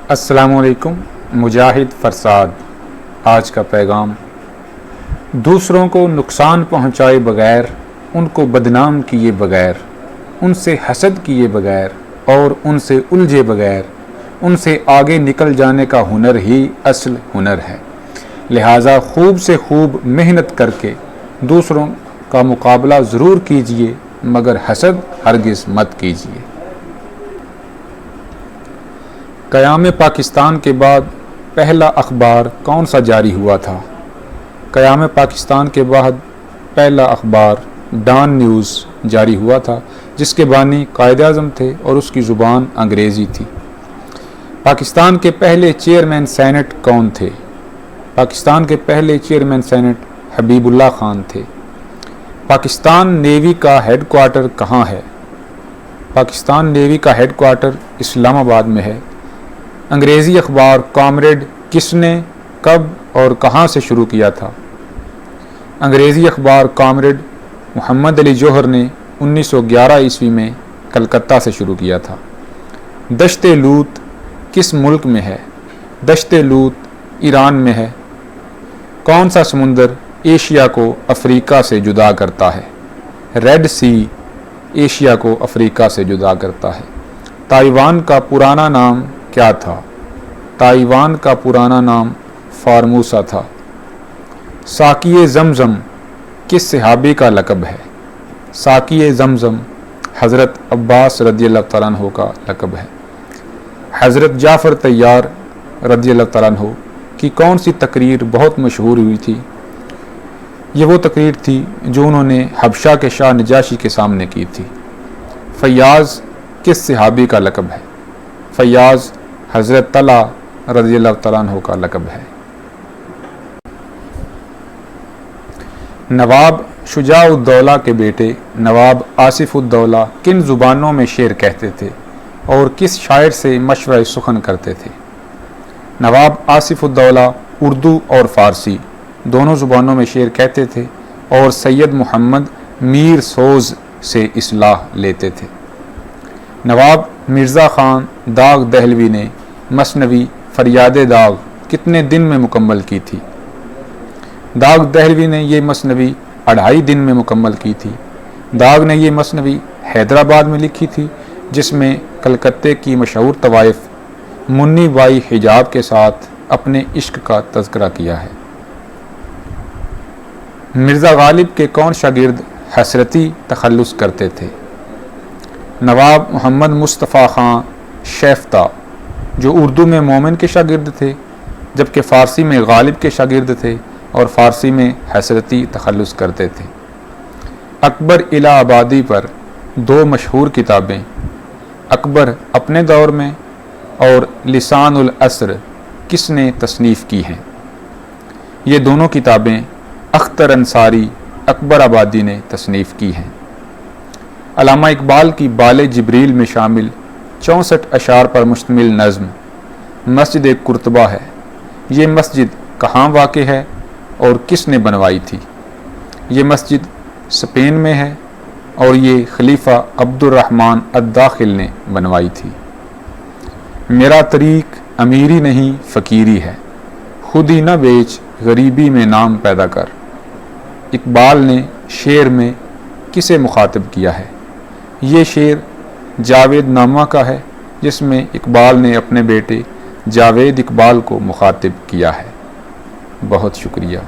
السلام علیکم. مجاہد فرساد. آج کا پیغام: دوسروں کو نقصان پہنچائے بغیر، ان کو بدنام کیے بغیر، ان سے حسد کیے بغیر اور ان سے الجھے بغیر ان سے آگے نکل جانے کا ہنر ہی اصل ہنر ہے. لہٰذا خوب سے خوب محنت کر کے دوسروں کا مقابلہ ضرور کیجیے، مگر حسد ہرگز مت کیجیے. قیام پاکستان کے بعد پہلا اخبار کون سا جاری ہوا تھا؟ قیام پاکستان کے بعد پہلا اخبار ڈان نیوز جاری ہوا تھا، جس کے بانی قائد اعظم تھے اور اس کی زبان انگریزی تھی. پاکستان کے پہلے چیئرمین سینٹ کون تھے؟ پاکستان کے پہلے چیئرمین سینٹ حبیب اللہ خان تھے. پاکستان نیوی کا ہیڈ کوارٹر کہاں ہے؟ پاکستان نیوی کا ہیڈ کوارٹر اسلام آباد میں ہے. انگریزی اخبار کامریڈ کس نے، کب اور کہاں سے شروع کیا تھا؟ انگریزی اخبار کامریڈ محمد علی جوہر نے 1911 عیسوی میں کلکتہ سے شروع کیا تھا. دشت لوط کس ملک میں ہے؟ دشت لوط ایران میں ہے. کون سا سمندر ایشیا کو افریقہ سے جدا کرتا ہے؟ ریڈ سی ایشیا کو افریقہ سے جدا کرتا ہے. تائیوان کا پرانا نام کیا تھا؟ تائیوان کا پرانا نام فارموسا تھا. ساقی زمزم کس صحابی کا لقب ہے؟ ساقی زمزم حضرت عباس رضی اللہ تعالیٰ عنہ کا لقب ہے. حضرت جعفر طیار رضی اللہ تعالیٰ عنہ کی کون سی تقریر بہت مشہور ہوئی تھی؟ یہ وہ تقریر تھی جو انہوں نے حبشہ کے شاہ نجاشی کے سامنے کی تھی. فیاض کس صحابی کا لقب ہے؟ فیاض حضرت طلحہ رضی اللہ تعالیٰ عنہ کا لقب ہے. نواب شجاع الدولہ کے بیٹے نواب آصف الدولہ کن زبانوں میں شعر کہتے تھے اور کس شاعر سے مشورہ سخن کرتے تھے؟ نواب آصف الدولہ اردو اور فارسی دونوں زبانوں میں شعر کہتے تھے اور سید محمد میر سوز سے اصلاح لیتے تھے. نواب مرزا خان داغ دہلوی نے مثنوی فریاد داغ کتنے دن میں مکمل کی تھی؟ داغ دہلوی نے یہ مثنوی 2.5 دن میں مکمل کی تھی. داغ نے یہ مثنوی حیدرآباد میں لکھی تھی، جس میں کلکتے کی مشہور طوائف منی بائی حجاب کے ساتھ اپنے عشق کا تذکرہ کیا ہے. مرزا غالب کے کون شاگرد حسرتی تخلص کرتے تھے؟ نواب محمد مصطفیٰ خان شیفتہ، جو اردو میں مومن کے شاگرد تھے جبکہ فارسی میں غالب کے شاگرد تھے اور فارسی میں حسرتی تخلص کرتے تھے. اکبر الہ آبادی پر 2 مشہور کتابیں اکبر اپنے دور میں اور لسان العصر کس نے تصنیف کی ہیں؟ یہ دونوں کتابیں اختر انصاری اکبر آبادی نے تصنیف کی ہیں. علامہ اقبال کی بال جبریل میں شامل 64 اشعار پر مشتمل نظم مسجد قرطبہ ہے. یہ مسجد کہاں واقع ہے اور کس نے بنوائی تھی؟ یہ مسجد اسپین میں ہے اور یہ خلیفہ عبد الرحمن الداخل نے بنوائی تھی. میرا طریق امیری نہیں فقیری ہے، خود ہی نہ بیچ غریبی میں نام پیدا کر. اقبال نے شعر میں کسے مخاطب کیا ہے؟ یہ شعر جاوید نامہ کا ہے، جس میں اقبال نے اپنے بیٹے جاوید اقبال کو مخاطب کیا ہے. بہت شکریہ.